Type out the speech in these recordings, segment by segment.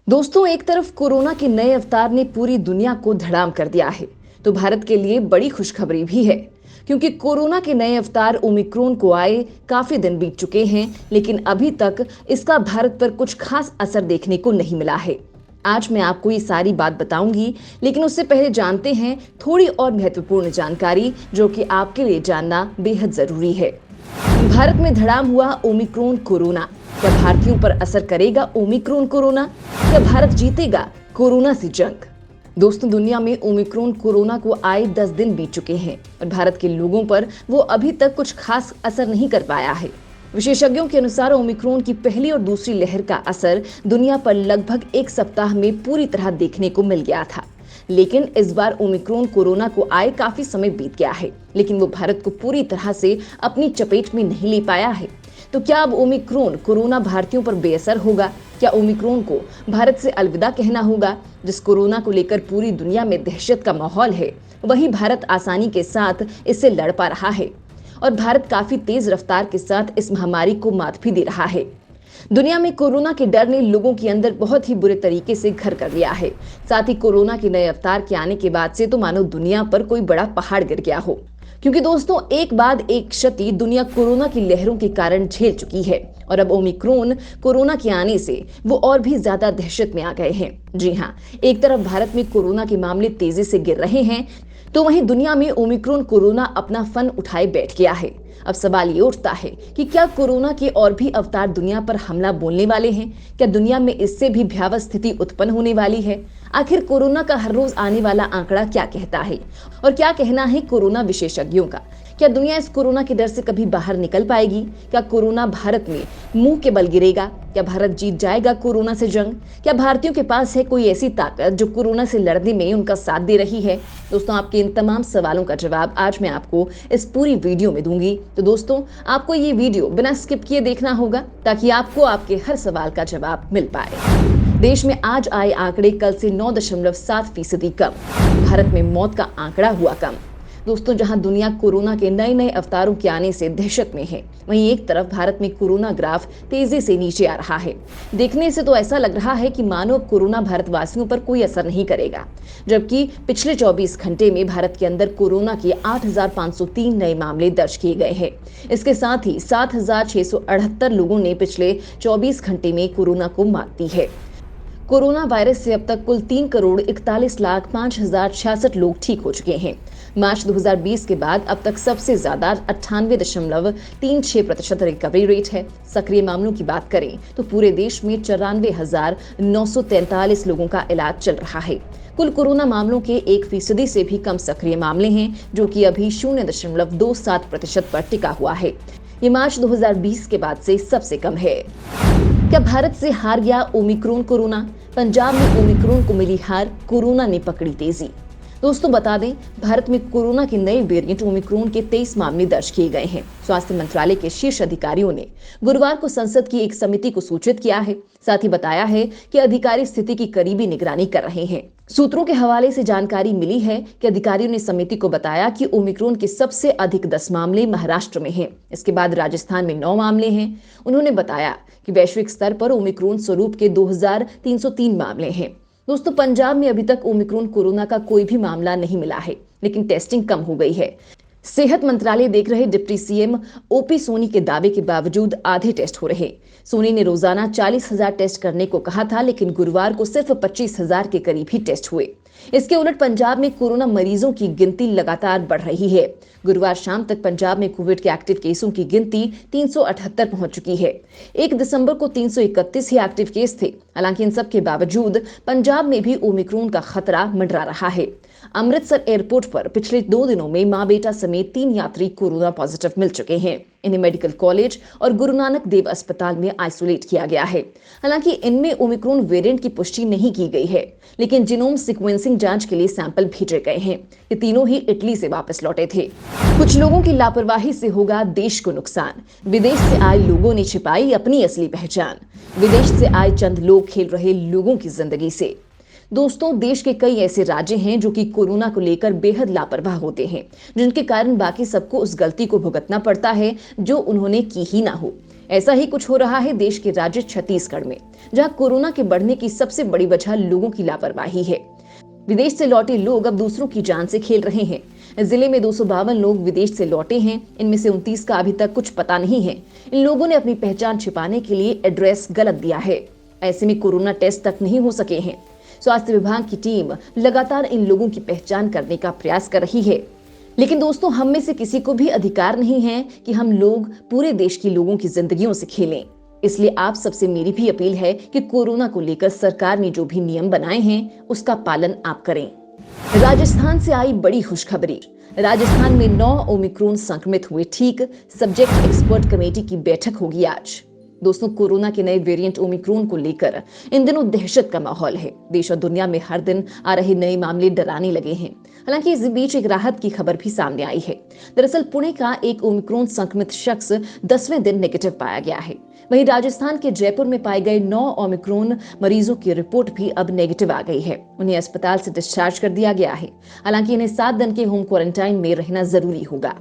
दोस्तों, एक तरफ कोरोना के नए अवतार ने पूरी दुनिया को धड़ाम कर दिया है, तो भारत के लिए बड़ी खुशखबरी भी है। क्योंकि कोरोना के नए अवतार ओमिक्रॉन को आए काफी दिन बीत चुके हैं, लेकिन अभी तक इसका भारत पर कुछ खास असर देखने को नहीं मिला है। आज मैं आपको ये सारी बात बताऊंगी, लेकिन उससे पहले जानते हैं थोड़ी और महत्वपूर्ण जानकारी जो कि आपके लिए जानना बेहद जरूरी है। भारत में धड़ाम हुआ ओमिक्रॉन कोरोना। क्या भारतीयों पर असर करेगा ओमिक्रॉन कोरोना? क्या भारत जीतेगा कोरोना से जंग? दोस्तों, दुनिया में ओमिक्रॉन कोरोना को आए 10 दिन बीत चुके हैं और भारत के लोगों पर वो अभी तक कुछ खास असर नहीं कर पाया है। विशेषज्ञों के अनुसार ओमिक्रॉन की पहली और दूसरी लहर का असर दुनिया पर लगभग एक सप्ताह में पूरी तरह देखने को मिल गया था। लेकिन इस बार ओमिक्रॉन कोरोना को आए काफी समय बीत गया है, लेकिन वो भारत को पूरी तरह से अपनी चपेट में नहीं ले पाया है। तो क्या अब ओमिक्रॉन कोरोना भारतीयों पर बेअसर होगा? क्या ओमिक्रॉन को भारत से अलविदा कहना होगा? जिस कोरोना को लेकर पूरी दुनिया में दहशत का माहौल है, वही भारत आसानी के साथ इससे लड़ पा रहा है और भारत काफी तेज रफ्तार के साथ इस महामारी को मात भी दे रहा है। दुनिया में कोरोना के डर ने लोगों के अंदर बहुत ही बुरे तरीके से घर कर लिया है। साथ ही कोरोना के नए अवतार के आने के बाद से तो मानो दुनिया पर कोई बड़ा पहाड़ गिर गया हो। क्योंकि दोस्तों, एक बाद एक क्षति दुनिया कोरोना की लहरों के कारण झेल चुकी है और अब ओमिक्रॉन कोरोना के आने से वो और भी ज्यादा दहशत में आ गए हैं। जी हाँ, एक तरफ भारत में कोरोना के मामले तेजी से गिर रहे हैं, तो वहीं दुनिया में ओमिक्रॉन कोरोना अपना फन उठाए बैठ गया है। अब सवाल ये उठता है कि क्या कोरोना के और भी अवतार दुनिया पर हमला बोलने वाले हैं? क्या दुनिया में इससे भी भयावह स्थिति उत्पन्न होने वाली है? आखिर कोरोना का हर रोज आने वाला आंकड़ा क्या कहता है और क्या कहना है कोरोना विशेषज्ञों का? क्या दुनिया इस कोरोना के डर से कभी बाहर निकल पाएगी? क्या कोरोना भारत में मुंह के बल गिरेगा? क्या भारत जीत जाएगा कोरोना से जंग? क्या भारतीयों के पास है कोई ऐसी ताकत जो कोरोना से लड़ने में उनका साथ दे रही है? दोस्तों, आपके इन तमाम सवालों का जवाब आज मैं आपको इस पूरी वीडियो में दूंगी। तो दोस्तों, आपको ये वीडियो बिना स्किप किए देखना होगा ताकि आपको आपके हर सवाल का जवाब मिल पाए। देश में आज आए आंकड़े कल से 9.7% कम। भारत में मौत का आंकड़ा हुआ कम। दोस्तों, जहां दुनिया कोरोना के नए नए अवतारों के आने से दहशत में है, वहीं एक तरफ भारत में कोरोना ग्राफ तेजी से नीचे आ रहा है। देखने से तो ऐसा लग रहा है कि मानो कोरोना भारतवासियों पर कोई असर नहीं करेगा, जबकि पिछले 24 घंटे में भारत के अंदर कोरोना के 8,503 नए मामले दर्ज किए गए हैं। इसके साथ ही 7,678 लोगों ने पिछले 24 घंटे में कोरोना को मात दी है। कोरोना वायरस से अब तक कुल 3,41,05,066 लोग ठीक हो चुके हैं। मार्च 2020 के बाद अब तक सबसे ज्यादा 98.36% रिकवरी रेट है। सक्रिय मामलों की बात करें तो पूरे देश में 94,943 लोगों का इलाज चल रहा है। कुल कोरोना मामलों के 1% से भी कम सक्रिय मामले हैं, जो कि अभी 0.27% पर टिका हुआ है। ये मार्च 2020 के बाद से सबसे कम है। क्या भारत से हार गया ओमिक्रॉन कोरोना? पंजाब में ओमिक्रॉन को मिली हार, कोरोना ने पकड़ी तेजी। दोस्तों, बता दें, भारत में कोरोना के नए वेरिएंट ओमिक्रॉन के 23 मामले दर्ज किए गए हैं। स्वास्थ्य मंत्रालय के शीर्ष अधिकारियों ने गुरुवार को संसद की एक समिति को सूचित किया है। साथ ही बताया है कि अधिकारी स्थिति की करीबी निगरानी कर रहे हैं। सूत्रों के हवाले से जानकारी मिली है कि अधिकारियों ने समिति को बताया कि ओमिक्रॉन के सबसे अधिक 10 मामले महाराष्ट्र में हैं। इसके बाद राजस्थान में 9 मामले हैं। उन्होंने बताया कि वैश्विक स्तर पर ओमिक्रॉन स्वरूप के 2,303 मामले हैं। दोस्तों, पंजाब में अभी तक ओमिक्रॉन कोरोना का कोई भी मामला नहीं मिला है, लेकिन टेस्टिंग कम हो गई है। सेहत मंत्रालय देख रहे डिप्टी सीएम ओपी सोनी के दावे के बावजूद आधे टेस्ट हो रहे। सोनी ने रोजाना 40,000 टेस्ट करने को कहा था, लेकिन गुरुवार को सिर्फ 25,000 के करीब ही टेस्ट हुए। इसके उलट पंजाब में कोरोना मरीजों की गिनती लगातार बढ़ रही है। गुरुवार शाम तक पंजाब में कोविड के एक्टिव केसों की गिनती 378 पहुंच चुकी है। 1 दिसंबर को 331 ही एक्टिव केस थे। हालांकि इन सब के बावजूद पंजाब में भी ओमिक्रॉन का खतरा मंडरा रहा है। अमृतसर एयरपोर्ट पर पिछले 2 दिनों में मां बेटा समेत 3 यात्री कोरोना पॉजिटिव मिल चुके हैं। इन्हें मेडिकल कॉलेज और गुरु नानक देव अस्पताल में आइसोलेट किया गया है। हालांकि इनमें ओमिक्रॉन वेरिएंट की पुष्टि नहीं की गई है, लेकिन जीनोम सीक्वेंसिंग जांच के लिए सैंपल भेजे गए हैं। ये तीनों ही इटली से वापस लौटे थे। कुछ लोगों की लापरवाही से होगा देश को नुकसान। विदेश से आए लोगों ने छिपाई अपनी असली पहचान। विदेश से आए चंद लोग खेल रहे लोगों की जिंदगी से। दोस्तों, देश के कई ऐसे राज्य हैं जो कि कोरोना को लेकर बेहद लापरवाह होते हैं, जिनके कारण बाकी सबको उस गलती को भुगतना पड़ता है जो उन्होंने की ही ना हो। ऐसा ही कुछ हो रहा है देश के राज्य छत्तीसगढ़ में, जहां कोरोना के बढ़ने की सबसे बड़ी वजह लोगों की लापरवाही है। विदेश से लौटे लोग अब दूसरों की जान से खेल रहे हैं। जिले में 252 लोग विदेश से लौटे हैं। इनमें से 29 का अभी तक कुछ पता नहीं है। इन लोगों ने अपनी पहचान छिपाने के लिए एड्रेस गलत दिया है। ऐसे में कोरोना टेस्ट तक नहीं हो सके हैं। स्वास्थ्य विभाग की टीम लगातार इन लोगों की पहचान करने का प्रयास कर रही है। लेकिन दोस्तों, हम में से किसी को भी अधिकार नहीं है कि हम लोग पूरे देश की लोगों की जिंदगियों से खेलें। इसलिए आप सबसे मेरी भी अपील है कि कोरोना को लेकर सरकार ने जो भी नियम बनाए हैं उसका पालन आप करें। राजस्थान से आई बड़ी खुशखबरी। राजस्थान में 9 ओमिक्रॉन संक्रमित हुए ठीक। सब्जेक्ट एक्सपर्ट कमेटी की बैठक होगी आज। दोस्तों, कोरोना के नए वेरिएंट ओमिक्रॉन को लेकर इन दिनों दहशत का माहौल है। देश और दुनिया में हर दिन आ रहे नए मामले डराने लगे हैं। हालांकि इस बीच एक राहत की खबर भी सामने आई है। दरअसल पुणे का एक ओमिक्रॉन संक्रमित शख्स 10वें दिन नेगेटिव पाया गया है। वहीं राजस्थान के जयपुर में पाए गए 9 ओमिक्रॉन मरीजों की रिपोर्ट भी अब नेगेटिव आ गई है। उन्हें अस्पताल से डिस्चार्ज कर दिया गया है। हालांकि इन्हें 7 दिन के होम क्वारंटाइन में रहना जरूरी होगा।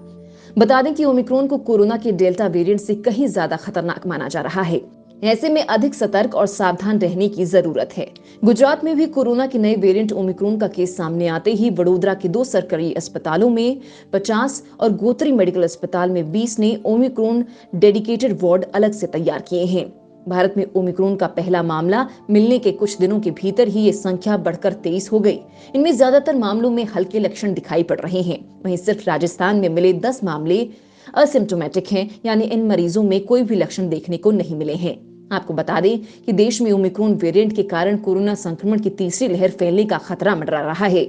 बता दें कि ओमिक्रॉन को कोरोना के डेल्टा वेरिएंट से कहीं ज्यादा खतरनाक माना जा रहा है। ऐसे में अधिक सतर्क और सावधान रहने की जरूरत है। गुजरात में भी कोरोना के नए वेरिएंट ओमिक्रॉन का केस सामने आते ही वडोदरा के 2 सरकारी अस्पतालों में 50 और गोत्री मेडिकल अस्पताल में 20 ने ओमिक्रॉन डेडिकेटेड वार्ड अलग से तैयार किए हैं। भारत में ओमिक्रॉन का पहला मामला मिलने के कुछ दिनों के भीतर ही ये संख्या बढ़कर 23 हो गई। इनमें ज्यादातर मामलों में हल्के लक्षण दिखाई पड़ रहे हैं। वहीं सिर्फ राजस्थान में मिले 10 मामले असिम्टोमेटिक हैं, यानी इन मरीजों में कोई भी लक्षण देखने को नहीं मिले हैं। आपको बता दें कि देश में ओमिक्रॉन वेरिएंट के कारण कोरोना संक्रमण की तीसरी लहर फैलने का खतरा मंडरा रहा है।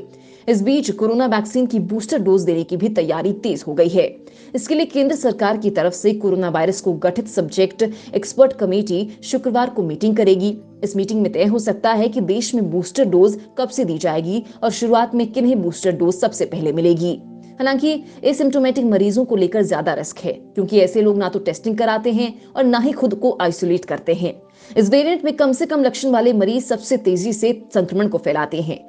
इस बीच कोरोना वैक्सीन की बूस्टर डोज देने की भी तैयारी तेज हो गई है। इसके लिए केंद्र सरकार की तरफ से कोरोना वायरस को गठित सब्जेक्ट एक्सपर्ट कमेटी शुक्रवार को मीटिंग करेगी। इस मीटिंग में तय हो सकता है कि देश में बूस्टर डोज कब से दी जाएगी और शुरुआत में किन्हें बूस्टर डोज सबसे पहले मिलेगी। हालांकि एसिम्प्टोमेटिक मरीजों को लेकर ज्यादा रिस्क है, क्योंकि ऐसे लोग ना तो टेस्टिंग कराते हैं और ना ही खुद को आइसोलेट करते हैं। इस वेरिएंट में कम से कम लक्षण वाले मरीज सबसे तेजी से संक्रमण को फैलाते हैं।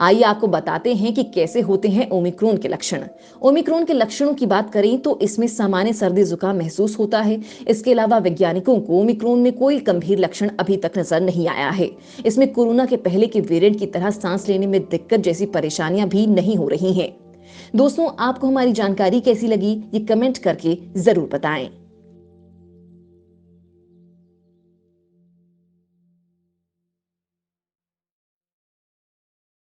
आइए आपको बताते हैं कि कैसे होते हैं ओमिक्रॉन के लक्षण। ओमिक्रॉन के लक्षणों की बात करें तो इसमें सामान्य सर्दी जुकाम महसूस होता है। इसके अलावा वैज्ञानिकों को ओमिक्रॉन में कोई गंभीर लक्षण अभी तक नजर नहीं आया है। इसमें कोरोना के पहले के वेरिएंट की तरह सांस लेने में दिक्कत जैसी परेशानियां भी नहीं हो रही हैं। दोस्तों, आपको हमारी जानकारी कैसी लगी ये कमेंट करके जरूर बताएं।